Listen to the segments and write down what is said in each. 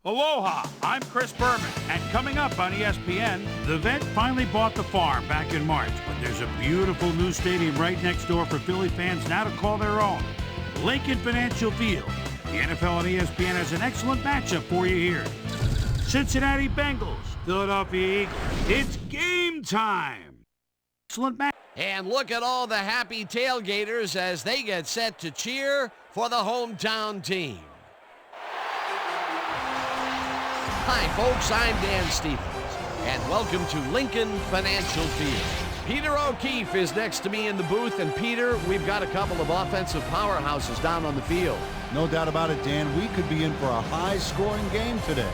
Aloha, I'm Chris Berman, and coming up on ESPN, the vet finally bought the farm back in March, but there's a beautiful new stadium right next door for Philly fans now to call their own, Lincoln Financial Field. The NFL on ESPN has an excellent matchup for you here. Cincinnati Bengals, Philadelphia Eagles. It's game time. Excellent match. And look at all the happy tailgaters as they get set to cheer for the hometown team. Hi, folks. I'm Dan Stevens, and welcome to Lincoln Financial Field. Peter O'Keefe is next to me in the booth, and Peter, we've got a couple of offensive powerhouses down on the field. No doubt about it, Dan. We could be in for a high-scoring game today.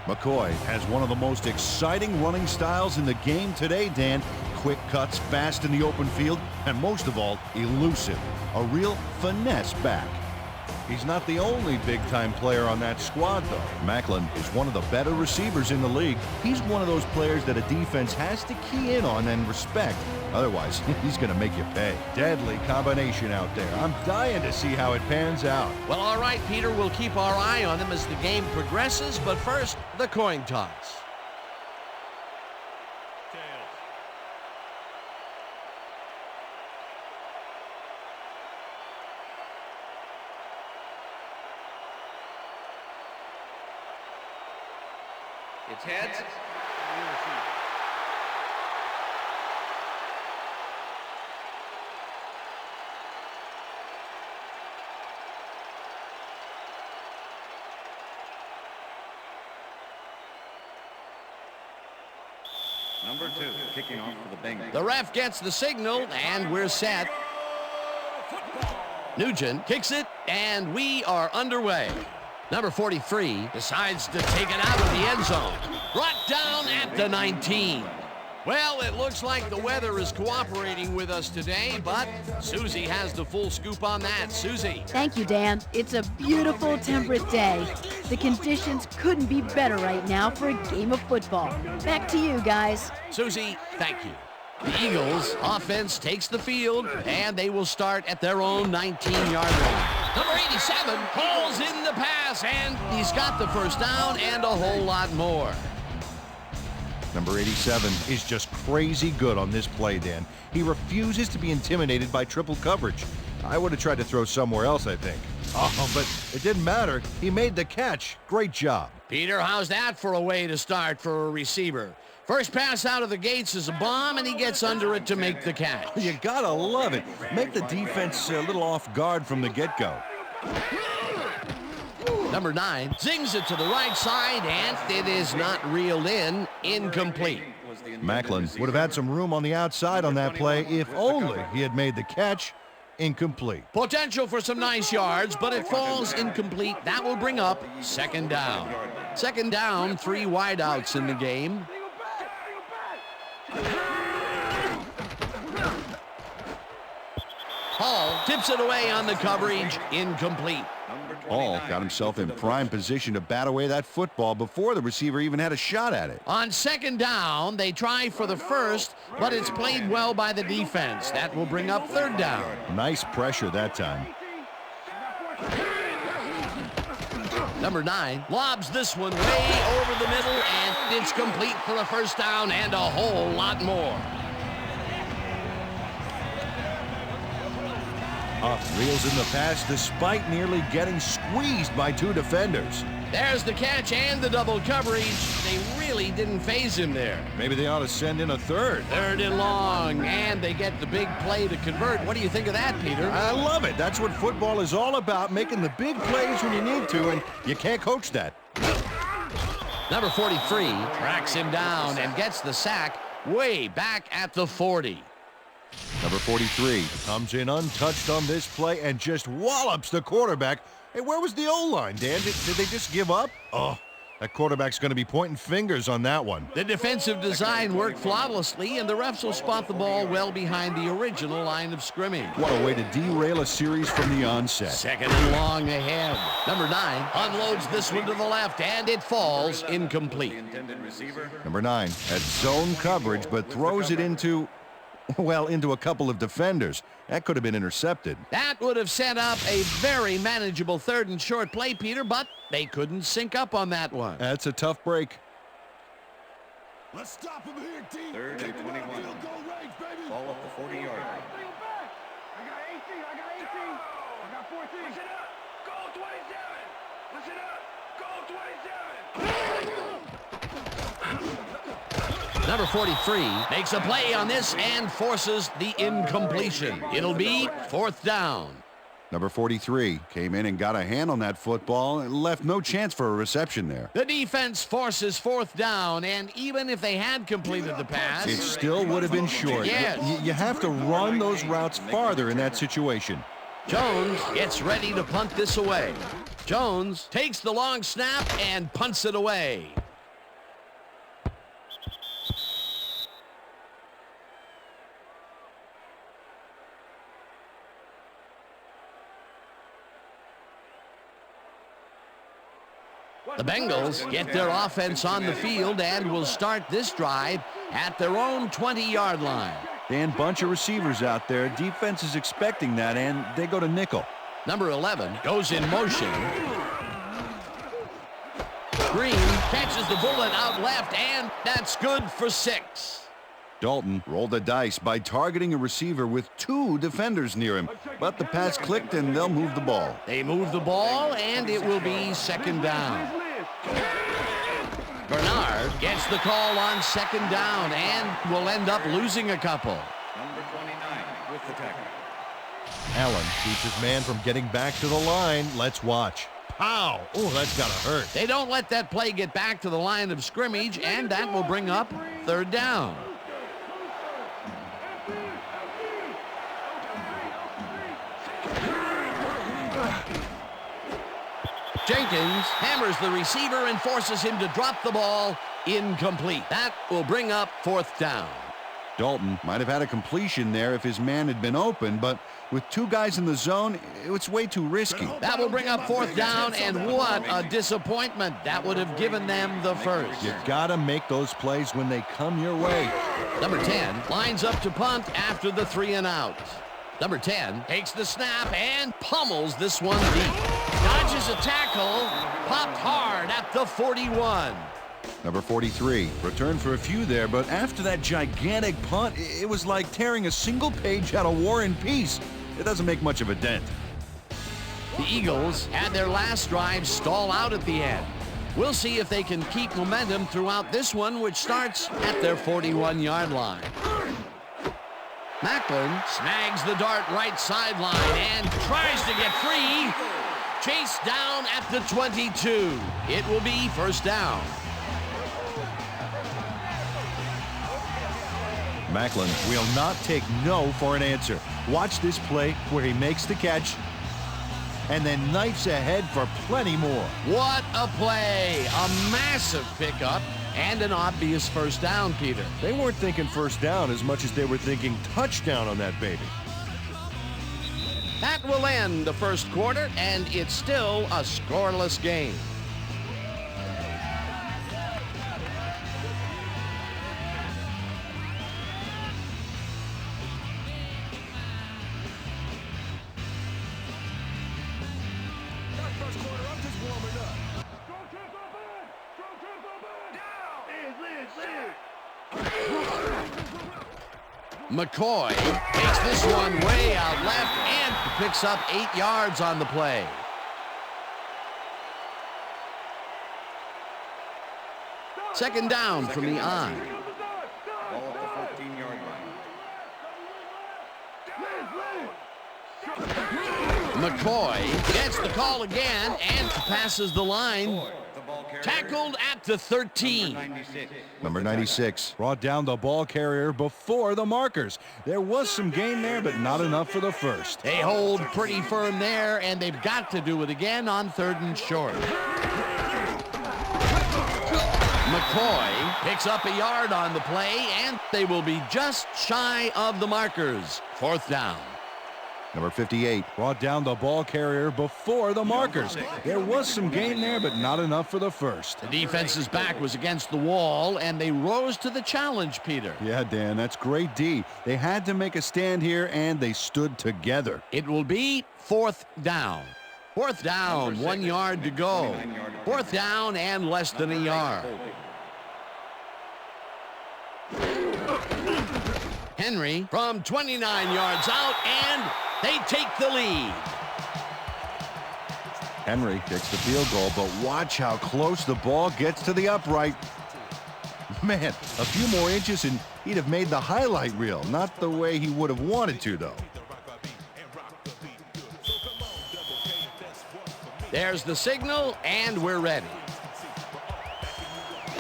McCoy has one of the most exciting running styles in the game today, Dan. Quick cuts, fast in the open field, and most of all, elusive. A real finesse back. He's not the only big-time player on that squad, though. Macklin is one of the better receivers in the league. He's one of those players that a defense has to key in on and respect. Otherwise, he's going to make you pay. Deadly combination out there. I'm dying to see how it pans out. Well, all right, Peter, we'll keep our eye on him as the game progresses, but first, the coin toss. It's heads. Number 2, kicking off for the Bengals. The ref gets the signal, and we're set. Nugent kicks it, and we are underway. Number 43 decides to take it out of the end zone. Brought down at the 19. Well, it looks like the weather is cooperating with us today, but Susie has the full scoop on that. Susie. Thank you, Dan. It's a beautiful, temperate day. The conditions couldn't be better right now for a game of football. Back to you, guys. Susie, thank you. The Eagles offense takes the field, and they will start at their own 19-yard line. Number 87 hauls in the pass, and he's got the first down and a whole lot more. Number 87 is just crazy good on this play, Dan. He refuses to be intimidated by triple coverage. I would have tried to throw somewhere else, I think. Oh, but it didn't matter. He made the catch. Great job. Peter, how's that for a way to start for a receiver? First pass out of the gates is a bomb, and he gets under it to make the catch. You gotta love it. Make the defense a little off guard from the get-go. Number 9 zings it to the right side, and it is not reeled in. Incomplete. Macklin would have had some room on the outside on that play if only he had made the catch. Incomplete. Potential for some nice yards, but it falls incomplete. That will bring up second down. Second down, 3 wideouts in the game. Hall tips it away on the coverage. Incomplete. Hall got himself in prime position to bat away that football before the receiver even had a shot at it. On second down, they try for the first, but it's played well by the defense. That will bring up third down. Nice pressure that time. Number 9 lobs this one way over the middle, and it's complete for a first down and a whole lot more. Reels in the pass despite nearly getting squeezed by 2 defenders. There's the catch and the double coverage. They really didn't phase him there. Maybe they ought to send in a third. Third and long, and they get the big play to convert. What do you think of that, Peter? I love it. That's what football is all about, making the big plays when you need to, and you can't coach that. Number 43 tracks him down and gets the sack way back at the 40. Number 43 comes in untouched on this play and just wallops the quarterback. Hey, where was the O-line, Dan? Did they just give up? Oh, that quarterback's going to be pointing fingers on that one. The defensive design worked flawlessly, and the refs will spot the ball well behind the original line of scrimmage. What a way to derail a series from the onset. Second and long ahead. Number 9 unloads this one to the left, and it falls incomplete. Number 9 has zone coverage, but throws it into Well, into a couple of defenders. That could have been intercepted. That would have set up a very manageable 3rd and short play, Peter, but they couldn't sync up on that one. That's a tough break. Let's stop him here, team. 3rd and 21. Ball at the 40-yard line. I got 18. I got 18. I got 14. Listen up. Go 27. Listen up. Go 27. Number 43 makes a play on this and forces the incompletion. It'll be 4th down. Number 43 came in and got a hand on that football and left no chance for a reception there. The defense forces 4th down, and even if they had completed the pass, It still would have been short. Yes. You have to run those routes farther in that situation. Jones gets ready to punt this away. Jones takes the long snap and punts it away. The Bengals get their offense on the field and will start this drive at their own 20-yard line. Dan, bunch of receivers out there. Defense is expecting that, and they go to nickel. Number 11 goes in motion. Green catches the bullet out left, and that's good for 6. Dalton rolled the dice by targeting a receiver with 2 defenders near him, but the pass clicked and they'll move the ball. They move the ball, and it will be 2nd down. Bernard gets the call on 2nd down and will end up losing a couple. Number 29 with the tackle. Allen keeps his man from getting back to the line. Let's watch. Pow! Oh, that's gotta hurt. They don't let that play get back to the line of scrimmage, and that will bring up 3rd down. Jenkins hammers the receiver and forces him to drop the ball. Incomplete. That will bring up 4th down. Dalton might have had a completion there if his man had been open, but with 2 guys in the zone, it's way too risky. That will bring up 4th down, and what a disappointment. That would have given them the first. You gotta make those plays when they come your way. Number 10 lines up to punt after the 3 and out. Number 10 takes the snap and pummels this one deep. Dodges a tackle, popped hard at the 41. Number 43 returned for a few there, but after that gigantic punt, it was like tearing a single page out of War and Peace. It doesn't make much of a dent. The Eagles had their last drive stall out at the end. We'll see if they can keep momentum throughout this one, which starts at their 41-yard line. Macklin snags the dart right sideline and tries to get free. Chased down at the 22. It will be 1st down. Macklin will not take no for an answer. Watch this play where he makes the catch and then knifes ahead for plenty more. What a play. A massive pickup and an obvious 1st down, Peter. They weren't thinking 1st down as much as they were thinking touchdown on that baby. That will end the 1st quarter, and it's still a scoreless game. McCoy takes this one way out left and picks up 8 yards on the play. Second down from the on. Ball at the 14-yard line. McCoy gets the call again and passes the line. The ball carrier. Tackled at the 13. 96. Number 96 Brought down the ball carrier before the markers. There was some gain there, but not enough for the first. They hold pretty firm there, and they've got to do it again on 3rd and short. McCoy picks up a yard on the play, and they will be just shy of the markers. 4th down. Number 58 brought down the ball carrier before the markers. There was some gain there, but not enough for the first. The defense's back was against the wall, and they rose to the challenge, Peter. Yeah, Dan, that's great D. They had to make a stand here, and they stood together. It will be 4th down. 4th down, 1 yard to go. 4th down and less than a yard. Henry from 29 yards out, and they take the lead. Henry takes the field goal, but watch how close the ball gets to the upright. Man, a few more inches and he'd have made the highlight reel. Not the way he would have wanted to, though. There's the signal, and we're ready.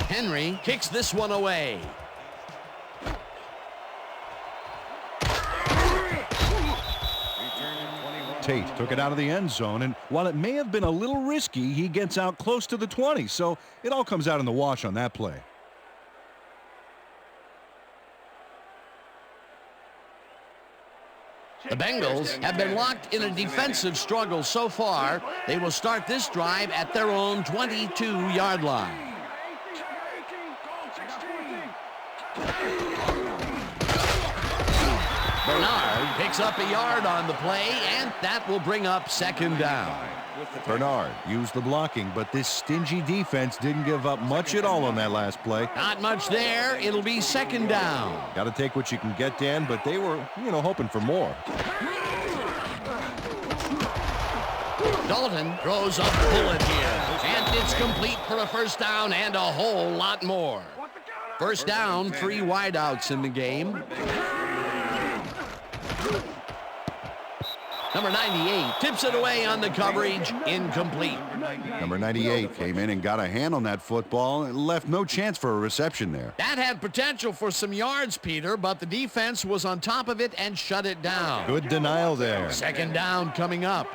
Henry kicks this one away. Tate took it out of the end zone, and while it may have been a little risky, he gets out close to the 20, so it all comes out in the wash on that play. The Bengals have been locked in a defensive struggle so far. They will start this drive at their own 22-yard line. Bernard picks up a yard on the play, and that will bring up 2nd down. Bernard used the blocking, but this stingy defense didn't give up much at all on that last play. Not much there. It'll be 2nd down. Got to take what you can get, Dan, but they were, hoping for more. Dalton throws a bullet here, and it's complete for a 1st down and a whole lot more. 1st down, 3 wideouts in the game. Number 98 tips it away on the coverage, incomplete. Number 98 came in and got a hand on that football and left no chance for a reception there. That had potential for some yards, Peter, but the defense was on top of it and shut it down. Good denial there. 2nd down coming up.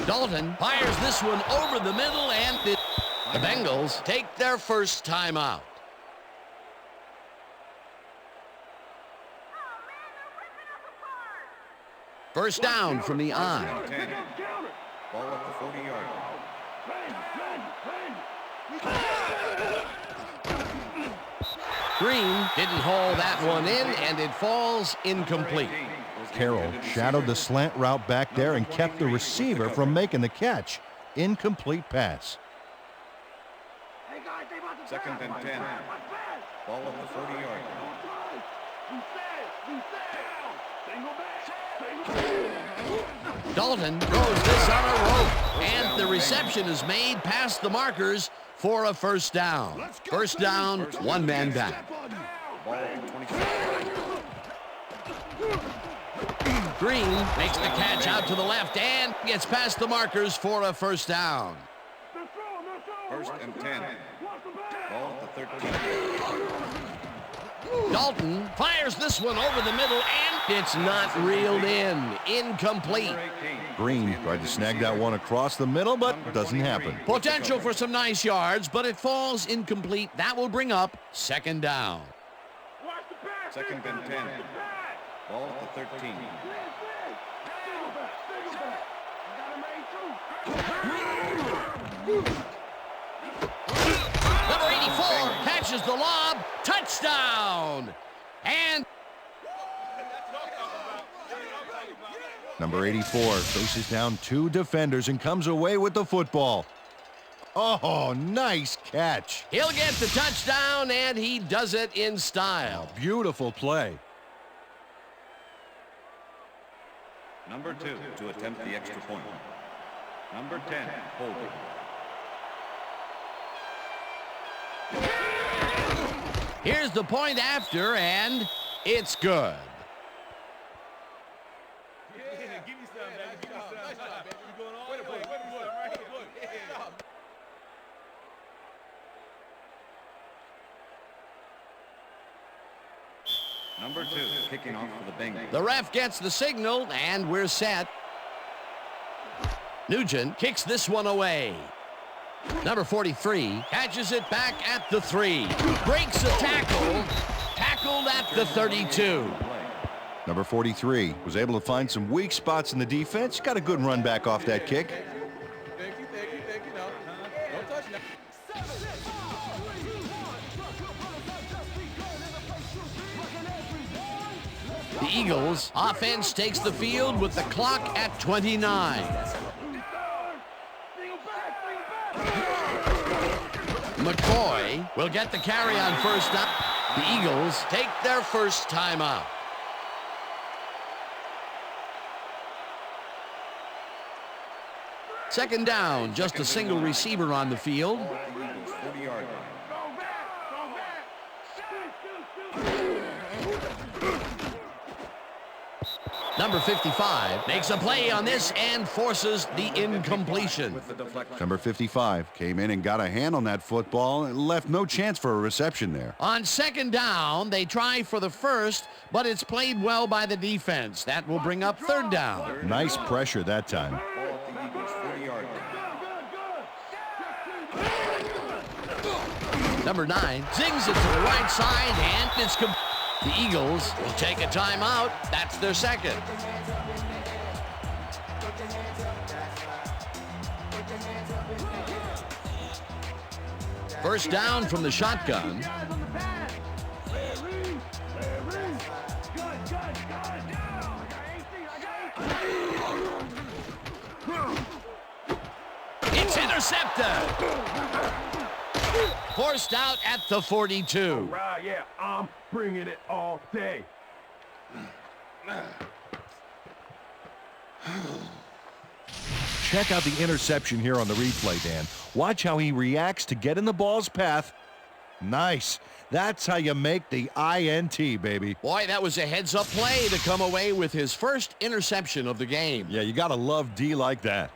Dalton fires this one over the middle, and the Bengals take their first timeout. First down from the eye. Ball at the 40-yard line. Green didn't haul that one in, and it falls incomplete. Carroll shadowed the slant route back there and kept the receiver from making the catch. Incomplete pass. 2nd and 10. Ball at the 40-yard line. Dalton throws this on a rope, and the reception is made past the markers for a 1st down. 1st down, 1 man back. Green makes the catch out to the left and gets past the markers for a 1st down. 1st and 10. Ball at the 13. Dalton fires this one over the middle, and it's not reeled in. Incomplete. Green tried to snag that one across the middle, but doesn't happen. Potential for some nice yards, but it falls incomplete. That will bring up 2nd down. 2nd and 10. Ball at the 13. Number 84 catches the lob. Touchdown. And Number 84 faces down 2 defenders and comes away with the football. Oh, nice catch. he'll get the touchdown, and he does it in style. Beautiful play. Number 2 to attempt the extra point. Number 10, holding. Here's the point after, and it's good. Number 2, kicking off for the Bengals. The ref gets the signal, and we're set. Nugent kicks this one away. Number 43 catches it back at the 3. Breaks a tackle, tackled at the 32. Number 43 was able to find some weak spots in the defense. Got a good run back off that kick. Thank you. No, don't touch that. The Eagles offense takes the field with the clock at 29. McCoy will get the carry on first down. The Eagles take their first timeout. Second down, just a single receiver on the field. Number 55 makes a play on this and forces the incompletion. Number 55 came in and got a hand on that football and left no chance for a reception there. On second down, they try for the first, but it's played well by the defense. That will bring up third down. Nice pressure that time. Number 9 zings it to the right side, and it's the Eagles will take a timeout. That's their second. First down from the shotgun. It's intercepted. Forced out at the 42. Right, yeah, I'm bringing it all day. Check out the interception here on the replay, Dan. Watch how he reacts to get in the ball's path. Nice. That's how you make the INT, baby. Boy, that was a heads-up play to come away with his first interception of the game. Yeah, you got to love D like that.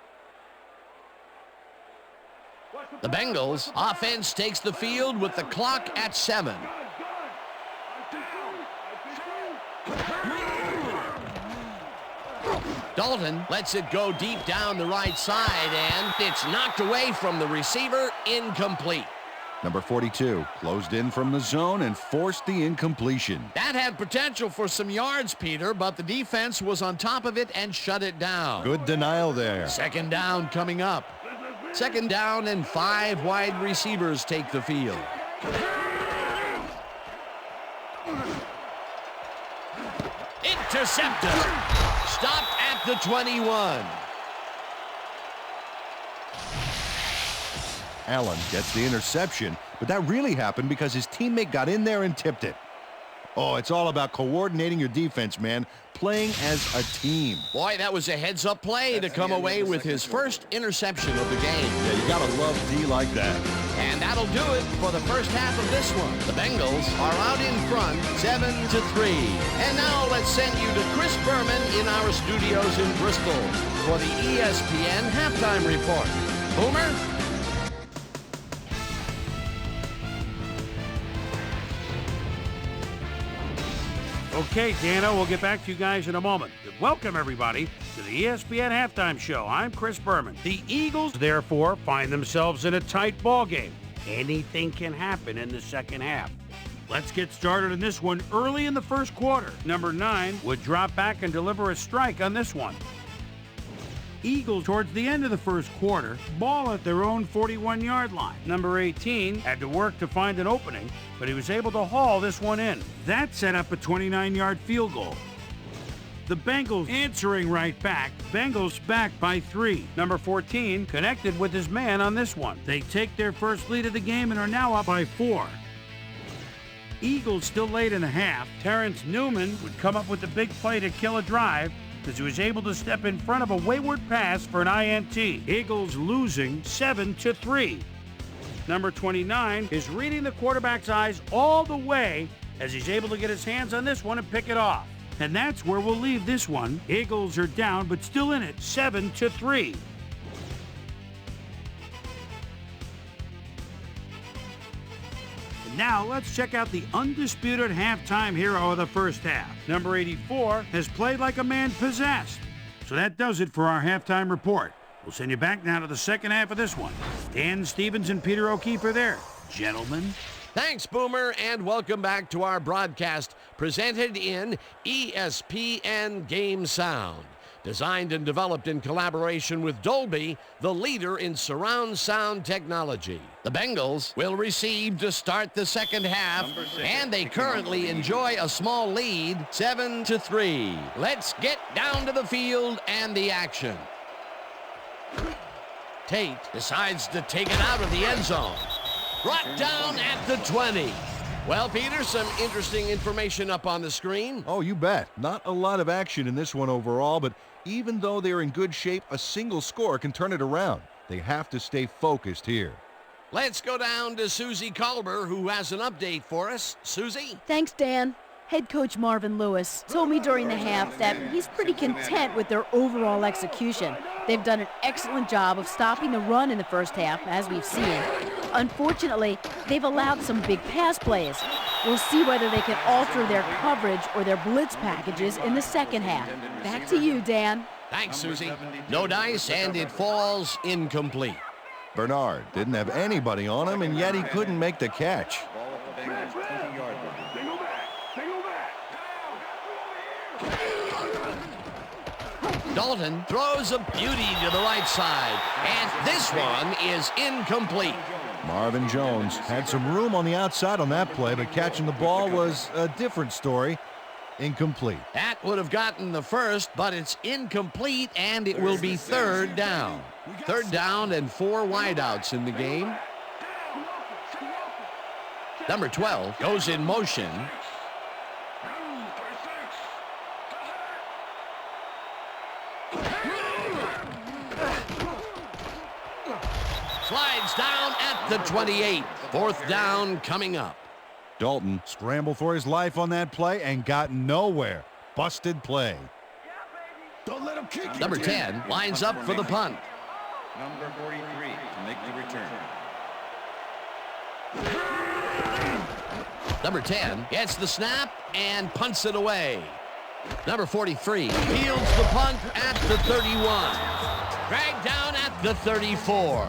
The Bengals offense takes the field with the clock at 7. Dalton lets it go deep down the right side, and it's knocked away from the receiver, incomplete. Number 42 closed in from the zone and forced the incompletion. That had potential for some yards, Peter, but the defense was on top of it and shut it down. Good denial there. Second down coming up. Second down and 5 wide receivers take the field. Intercepted. Stopped at the 21. Allen gets the interception, but that really happened because his teammate got in there and tipped it. Oh, it's all about coordinating your defense, man. Playing as a team. Boy, that was a heads-up play to come away with his first interception of the game. Yeah, you gotta love D like that. And that'll do it for the first half of this one. The Bengals are out in front, 7-3. And now let's send you to Chris Berman in our studios in Bristol for the ESPN halftime report. Boomer? Okay, Dano, we'll get back to you guys in a moment. Welcome, everybody, to the ESPN Halftime Show. I'm Chris Berman. The Eagles, therefore, find themselves in a tight ball game. Anything can happen in the second half. Let's get started in this one early in the first quarter. Number 9 would drop back and deliver a strike on this one. Eagles, towards the end of the first quarter, ball at their own 41-yard line. Number 18 had to work to find an opening, but he was able to haul this one in. That set up a 29-yard field goal. The Bengals answering right back. Bengals back by 3. Number 14 connected with his man on this one. They take their first lead of the game and are now up by 4. Eagles still late in the half. Terrence Newman would come up with the big play to kill a drive, because he was able to step in front of a wayward pass for an INT. Eagles losing 7-3. Number 29 is reading the quarterback's eyes all the way as he's able to get his hands on this one and pick it off. And that's where we'll leave this one. Eagles are down, but still in it, 7-3. Now, let's check out the undisputed halftime hero of the first half. Number 84 has played like a man possessed. So that does it for our halftime report. We'll send you back now to the second half of this one. Dan Stevens and Peter O'Keefe are there. Gentlemen, Thanks, Boomer, and welcome back to our broadcast presented in ESPN Game Sound. Designed and developed in collaboration with Dolby, the leader in surround sound technology. The Bengals will receive to start the second half, and they currently enjoy a small lead, 7-3. Let's get down to the field and the action. Tate decides to take it out of the end zone. Brought down at the 20. Well, Peter, some interesting information up on the screen. Oh, you bet. Not a lot of action in this one overall, but even though they're in good shape, a single score can turn it around. They have to stay focused here. Let's go down to Susie Colber, who has an update for us. Susie? Thanks, Dan. Head coach Marvin Lewis told me during the half that he's pretty content with their overall execution. They've done an excellent job of stopping the run in the first half, as we've seen. Unfortunately, they've allowed some big pass plays. We'll see whether they can alter their coverage or their blitz packages in the second half. Back to you, Dan. Thanks, Susie. No dice, and it falls incomplete. Bernard didn't have anybody on him, and yet he couldn't make the catch. Ball at the Bengals' 20-yard line. Single back. Single back. Dalton throws a beauty to the right side, and this one is incomplete. Marvin Jones Had some room on the outside on that play, but catching the ball was a different story. Incomplete. That would have gotten the first, but it's incomplete, and it will be third down. Third down and 4 wideouts in the game. Number 12 goes in motion. Slides down at the 28. Fourth down coming up. Dalton scrambled for his life on that play and got nowhere. Busted play. Don't let him kick it. Number 10 lines up for the punt. Number 43 to make the return. Number 10 gets the snap and punts it away. Number 43 fields the punt at the 31. Dragged down at the 34.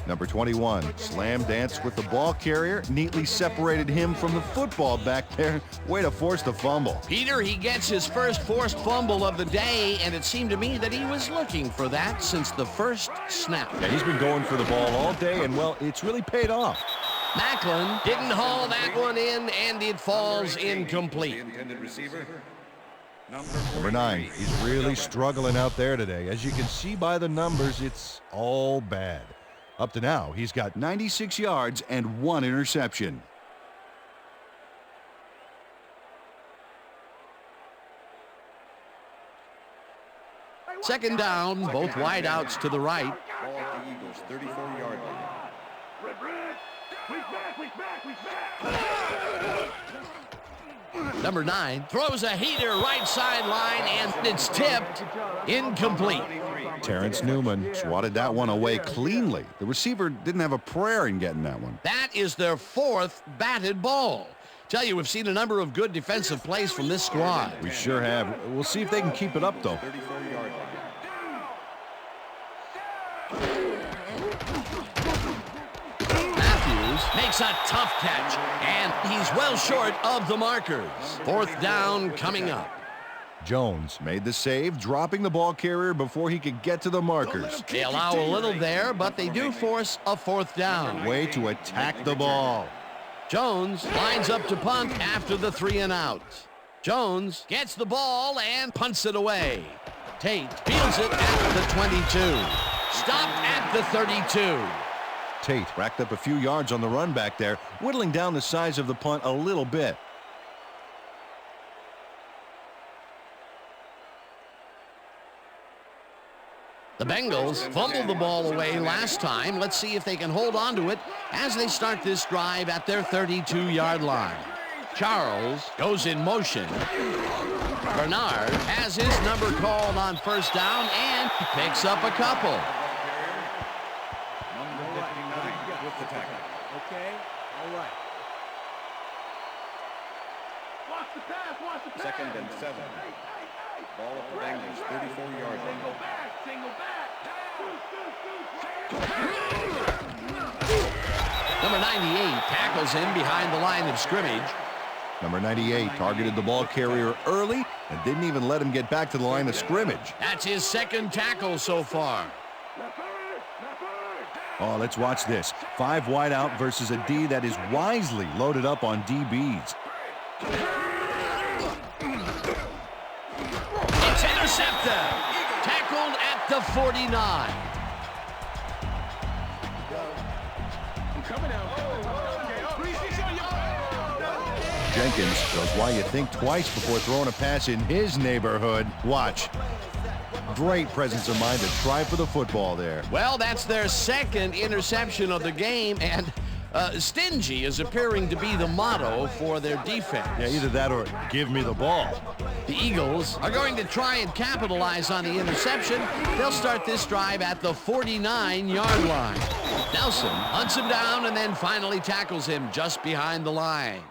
Number 21 slam danced with the ball carrier, neatly separated him from the football back there. Way to force the fumble. Peter, he gets his first forced fumble of the day, and it seemed to me that he was looking for that since the first snap. Yeah, he's been going for the ball all day, and, well, it's really paid off. Macklin didn't haul that one in, and it falls incomplete. The intended receiver. Number 9, he's really struggling out there today. As you can see by the numbers, it's all bad. Up to now, he's got 96 yards and 1 interception. Second down, both wideouts to the right. Ball at the Eagles' 34-yard line. Number 9 throws a heater right sideline, and it's tipped incomplete. Terrence Newman swatted that one away cleanly. The receiver didn't have a prayer in getting that one. That is their 4th batted ball. Tell you, we've seen a number of good defensive plays from this squad. We sure have. We'll see if they can keep it up, though. 34-yard line. Makes a tough catch, and he's well short of the markers. Fourth down coming up. Jones made the save, dropping the ball carrier before he could get to the markers. They allow a little there, but they do force a fourth down. Way to attack the ball. Jones lines up to punt after the 3 and out. Jones gets the ball and punts it away. Tate fields it at the 22. Stopped at the 32. Tate racked up a few yards on the run back there, whittling down the size of the punt a little bit. The Bengals fumbled the ball away last time. Let's see if they can hold on to it as they start this drive at their 32-yard line. Charles goes in motion. Bernard has his number called on first down and picks up a couple. Number 59 with the tackle. Okay, all right. Watch the pass, watch the pass. Second and 7. Ball at the Bengals' 34-yard line. Single back. Number 98 tackles him behind the line of scrimmage. Number 98 targeted the ball carrier early and didn't even let him get back to the line of scrimmage. That's his second tackle so far. Oh, let's watch this. 5 wide out versus a D that is wisely loaded up on DBs. It's intercepted. Tackled at the 49. Jenkins shows why you think twice before throwing a pass in his neighborhood. Watch. Great presence of mind to try for the football there. Well, that's their second interception of the game, and stingy is appearing to be the motto for their defense. Yeah, either that or give me the ball. The Eagles are going to try and capitalize on the interception. They'll start this drive at the 49-yard line. Nelson hunts him down and then finally tackles him just behind the line.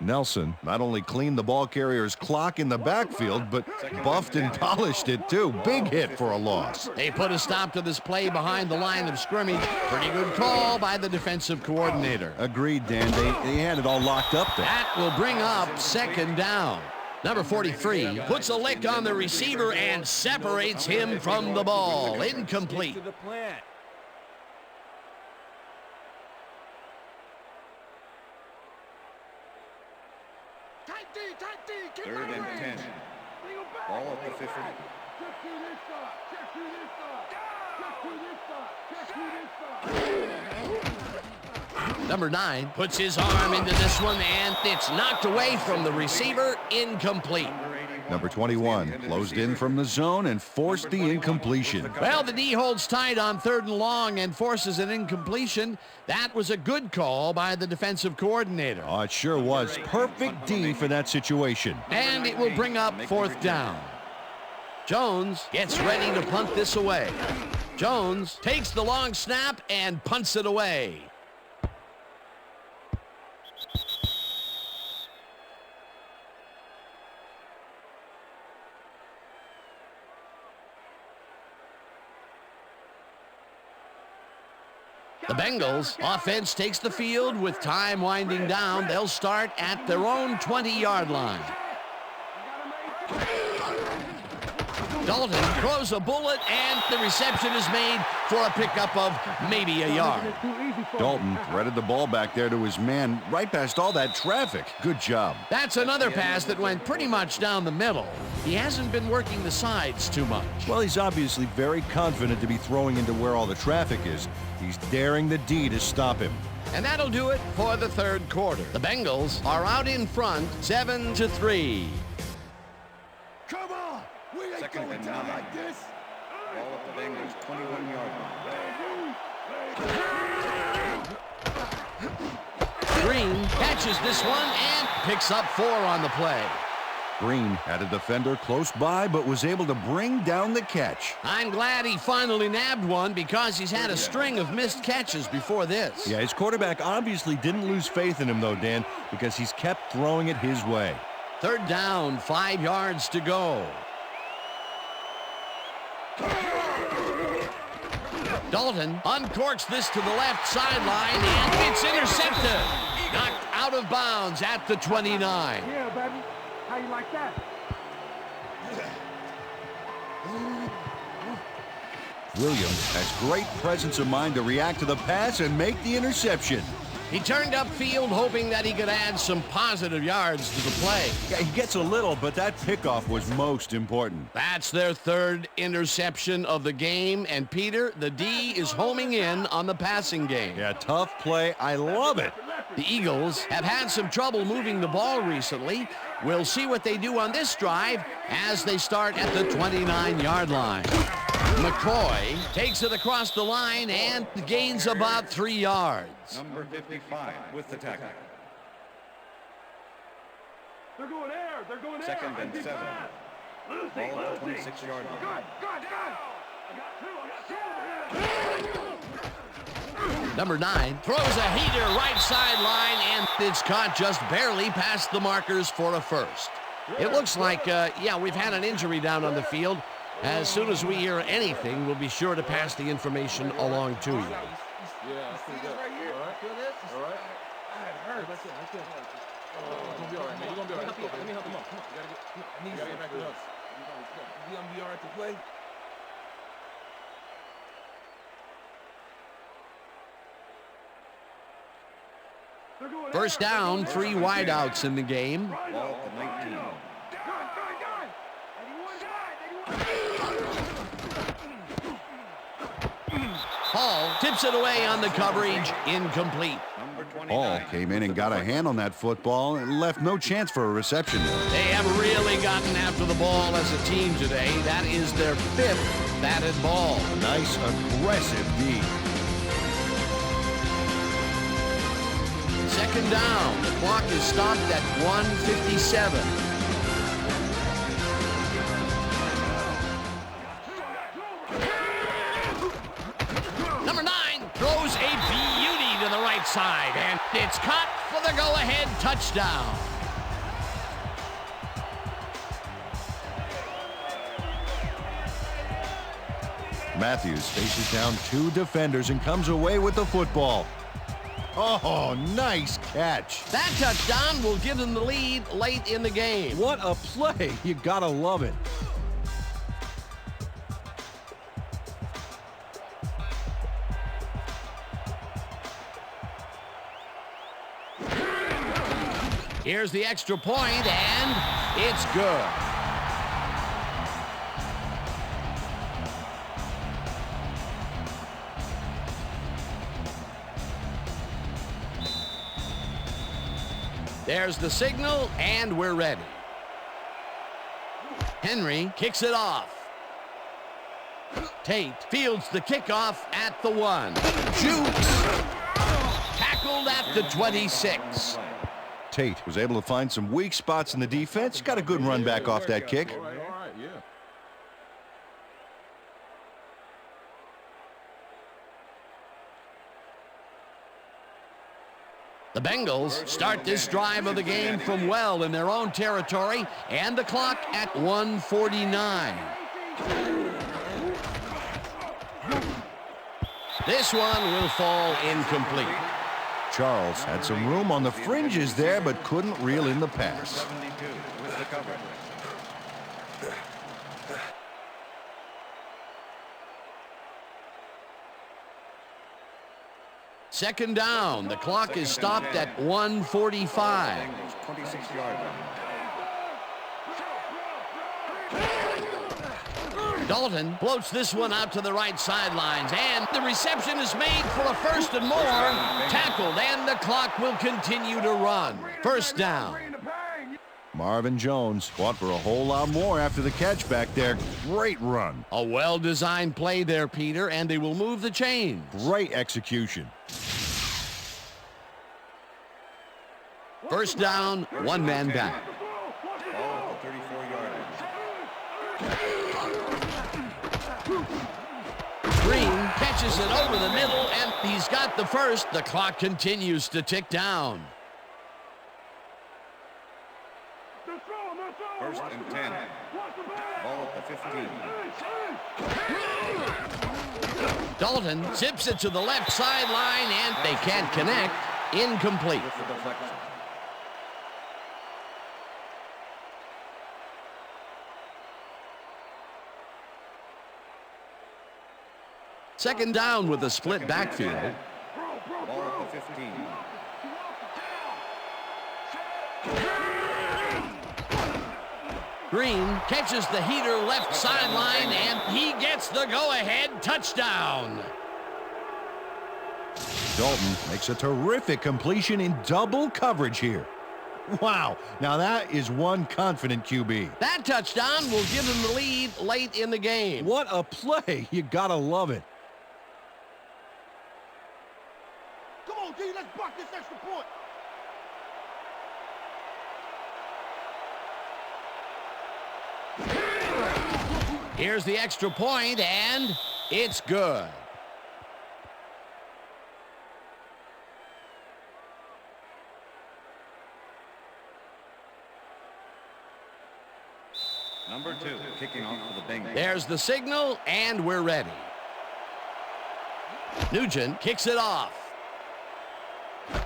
Nelson not only cleaned the ball carrier's clock in the backfield, but buffed and polished it too. Big hit for a loss. They put a stop to this play behind the line of scrimmage. Pretty good call by the defensive coordinator. Agreed, Dan. They had it all locked up there. That will bring up second down. Number 43 puts a lick on the receiver and separates him from the ball. Incomplete. Third and 10. Ball at the 50. Number 9 puts his arm into this one, and it's knocked away from the receiver. Incomplete. Number 21 closed in from the zone and forced the incompletion. Well, the D holds tight on 3rd and long and forces an incompletion. That was a good call by the defensive coordinator. Oh, it sure was. Perfect D for that situation. And it will bring up 4th down. Jones gets ready to punt this away. Jones takes the long snap and punts it away. The Bengals offense takes the field with time winding down. They'll start at their own 20-yard line. Dalton throws a bullet, and the reception is made for a pickup of maybe a yard. Dalton threaded the ball back there to his man right past all that traffic. Good job. That's another pass that went pretty much down the middle. He hasn't been working the sides too much. Well, he's obviously very confident to be throwing into where all the traffic is. He's daring the D to stop him. And that'll do it for the 3rd quarter. The Bengals are out in front, 7-3. Come on! We ain't Second going and down 9. like this. Ball at the Bengals 21-yard line. Green catches this one and picks up 4 on the play. Green had a defender close by, but was able to bring down the catch. I'm glad he finally nabbed one because he's had a string of missed catches before this. Yeah, his quarterback obviously didn't lose faith in him, though, Dan, because he's kept throwing it his way. 3rd down, 5 yards to go. Dalton uncorks this to the left sideline, and it's intercepted. Knocked out of bounds at the 29. Yeah, baby. How you like that? Williams has great presence of mind to react to the pass and make the interception. He turned upfield hoping that he could add some positive yards to the play. Yeah, he gets a little, but that pickoff was most important. That's their 3rd interception of the game, and Peter, the D is homing in on the passing game. Yeah, tough play. I love it. The Eagles have had some trouble moving the ball recently. We'll see what they do on this drive as they start at the 29-yard line. McCoy takes it across the line and gains about 3 yards. Number 55 with the tackle. They're going air. They're going air. Second and 7. Ball at the 26-yard line. Number 9 throws a heater right sideline, and it's caught just barely past the markers for a first. It looks like, we've had an injury down on the field. As soon as we hear anything, we'll be sure to pass the information along to you. Yeah, that's pretty good. All right. gonna be all right, man. You're gonna be all right. Let's go, baby. Let me help him up. Come on. You gotta get back to us. You gonna be all right to play? First down, 3 wideouts in the game. Ball at the 19. Hall tips it away on the coverage, incomplete. Number 29. Hall came in and got a hand on that football and left no chance for a reception. They have really gotten after the ball as a team today. That is their 5th batted ball. Nice, aggressive D. Second down. The clock is stopped at 1:57. Number 9 throws a beauty to the right side, and it's caught for the go-ahead touchdown. Matthews faces down 2 defenders and comes away with the football. Oh, nice catch. That touchdown will give them the lead late in the game. What a play. You gotta love it. Here's the extra point, and it's good. There's the signal, and we're ready. Henry kicks it off. Tate fields the kickoff at the 1. Shoots. Tackled at the 26. Tate was able to find some weak spots in the defense. Got a good run back off that kick. All right, yeah. The Bengals start this drive of the game from well in their own territory, and the clock at 1:49. This one will fall incomplete. Charles had some room on the fringes there, but couldn't reel in the pass. 72 with the coverage. Second down. The clock is stopped at 1:45. Bengals 26-yard line. Dalton floats this one out to the right sidelines, and the reception is made for a first and more. Tackled, and the clock will continue to run. First down. Marvin Jones fought for a whole lot more after the catch back there. Great run. A well-designed play there, Peter, and they will move the chains. Great execution. First down, 1 man back. Ball at the 34-yard line. Green catches it over the middle, and he's got the first. The clock continues to tick down. First and 10. Ball at the 15. Dalton zips it to the left sideline, and they can't connect. Incomplete. With the deflection. Second down with a split backfield. Ball at the 15. Green catches the heater left sideline, and he gets the go-ahead touchdown. Dalton makes a terrific completion in double coverage here. Wow, now that is one confident QB. That touchdown will give them the lead late in the game. What a play. You gotta love it. Come on, D, let's block this extra point. Here's the extra point, and it's good. Number 2, kicking off for the Bengals. There's the signal, and we're ready. Nugent kicks it off.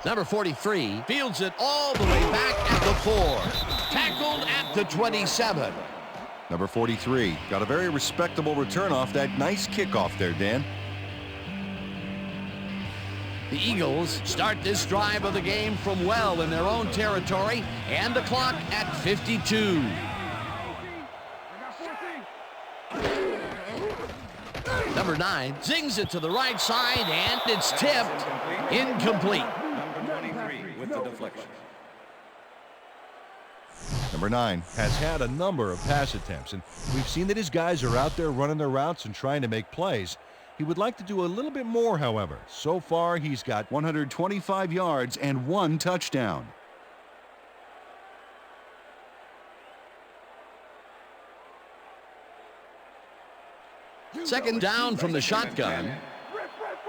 Number 43 fields it all the way back at the 4. Tackled at the 27. Number 43 got a very respectable return off that nice kickoff there, Dan. The Eagles start this drive of the game from well in their own territory, and the clock at 52. Number 9 zings it to the right side, and it's tipped. Incomplete. Number 23 with the deflection. Number 9 has had a number of pass attempts, and we've seen that his guys are out there running their routes and trying to make plays. He would like to do a little bit more, however. So far, he's got 125 yards and 1 touchdown. Second down from the shotgun. Ball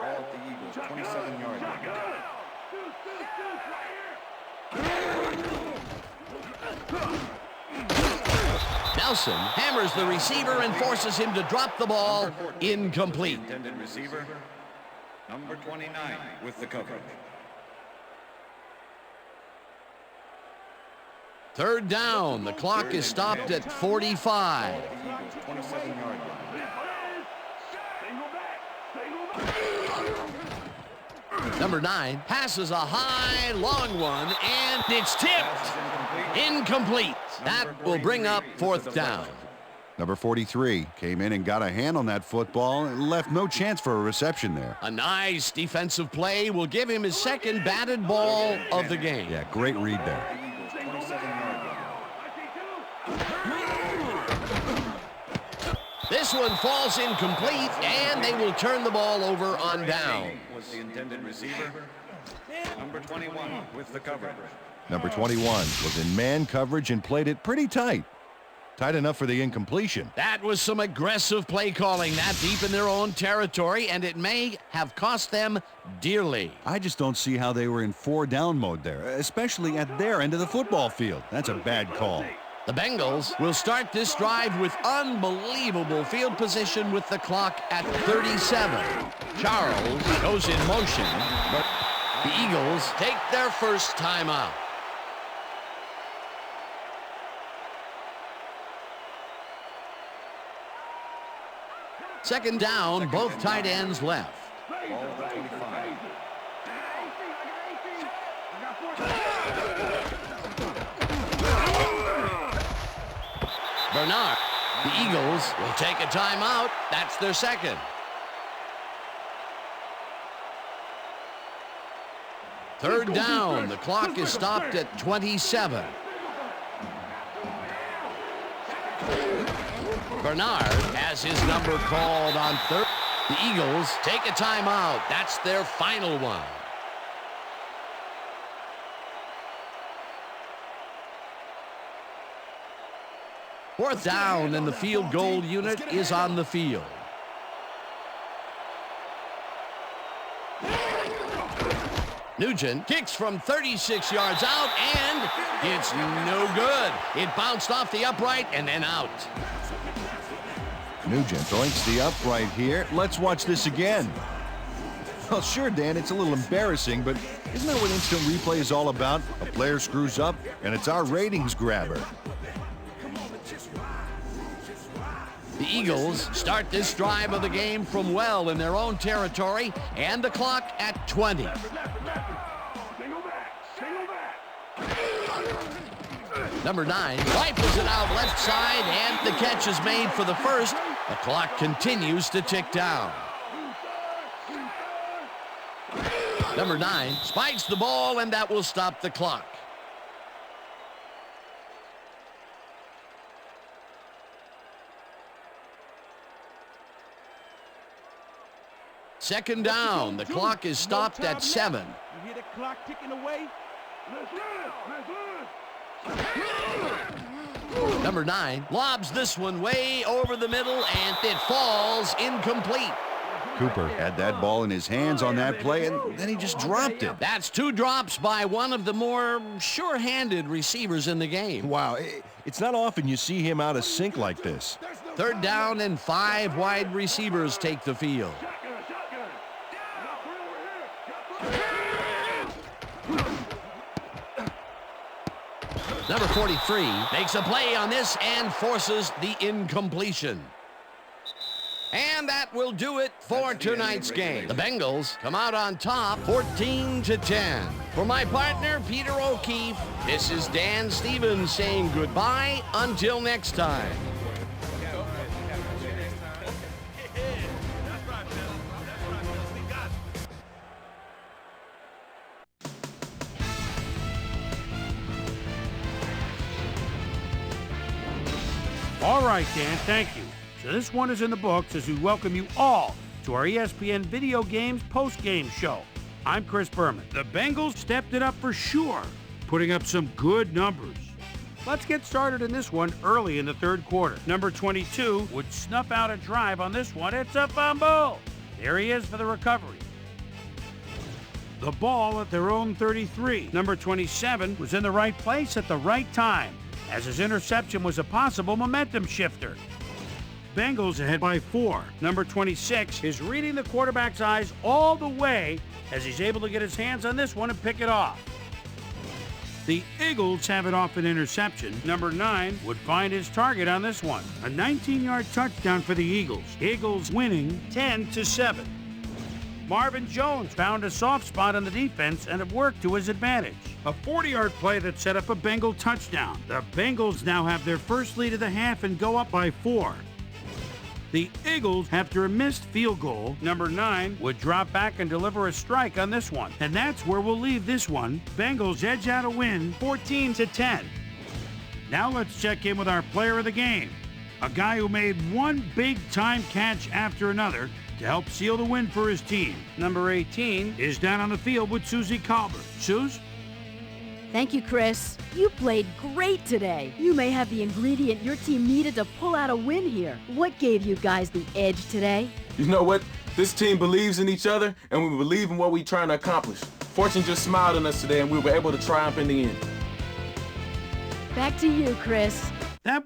at the Eagles, 27-yard line. Nelson hammers the receiver and forces him to drop the ball. Incomplete. Intended receiver, number 29 with the coverage. Third down. The clock is stopped at 45. The Eagles, 27-yard line. Number 9 passes a high, long one, and it's tipped. Incomplete. That will bring up fourth down. Number 43 came in and got a hand on that football and left no chance for a reception there. A nice defensive play will give him his second batted ball of the game. Yeah, great read The there. Eagles, 27-yard line. This one falls incomplete, and they will turn the ball over on down. Was the intended receiver, number 21 with the coverage. Number 21 was in man coverage and played it pretty tight. Tight enough for the incompletion. That was some aggressive play calling that deep in their own territory, and it may have cost them dearly. I just don't see how they were in 4-down mode there, especially at their end of the football field. That's a bad call. The Bengals will start this drive with unbelievable field position with the clock at 37. Charles goes in motion, but the Eagles take their first timeout. Second down, both tight ends left. Ball at the 25. Bernard. The Eagles will take a timeout. That's their second. Third down. The clock is stopped at 27. Bernard has his number called on third. The Eagles take a timeout. That's their final one. Fourth down, and the field goal unit is on the field. Nugent kicks from 36 yards out, and it's no good. It bounced off the upright and then out. Nugent oinks the upright here. Let's watch this again. Well, sure, Dan, it's a little embarrassing, but isn't that what instant replay is all about? A player screws up, and it's our ratings grabber. The Eagles start this drive of the game from well in their own territory, and the clock at 20. Number 9 rifles it out left side, and the catch is made for the first. The clock continues to tick down. Number 9 spikes the ball, and that will stop the clock. Second down. The clock is stopped at 7. You hear the clock ticking away? Number 9 lobs this one way over the middle, and it falls incomplete. Cooper had that ball in his hands on that play, and then he just dropped it. That's 2 drops by one of the more sure-handed receivers in the game. Wow, it's not often you see him out of sync like this. Third down, and 5 wide receivers take the field. Number 43 makes a play on this and forces the incompletion. And that will do it for tonight's game. The Bengals come out on top 14-10. For my partner, Peter O'Keefe, this is Dan Stevens saying goodbye until next time. All right, Dan, thank you. So this one is in the books as we welcome you all to our ESPN Video Games post-game show. I'm Chris Berman. The Bengals stepped it up for sure, putting up some good numbers. Let's get started in this one early in the third quarter. Number 22 would snuff out a drive on this one. It's a fumble. There he is for the recovery. The ball at their own 33. Number 27 was in the right place at the right time, as his interception was a possible momentum shifter. Bengals ahead by 4. Number 26 is reading the quarterback's eyes all the way as he's able to get his hands on this one and pick it off. The Eagles have it off an interception. Number 9 would find his target on this one. A 19-yard touchdown for the Eagles. Eagles winning 10-7. Marvin Jones found a soft spot on the defense and it worked to his advantage. A 40-yard play that set up a Bengal touchdown. The Bengals now have their first lead of the half and go up by 4. The Eagles, after a missed field goal, number 9 would drop back and deliver a strike on this one. And that's where we'll leave this one. Bengals edge out a win 14-10. Now let's check in with our player of the game. A guy who made one big-time catch after another to help seal the win for his team. Number 18 is down on the field with Susie Colbert. Suze? Thank you, Chris. You played great today. You may have the ingredient your team needed to pull out a win here. What gave you guys the edge today? You know what? This team believes in each other, and we believe in what we're trying to accomplish. Fortune just smiled on us today, and we were able to triumph in the end. Back to you, Chris. That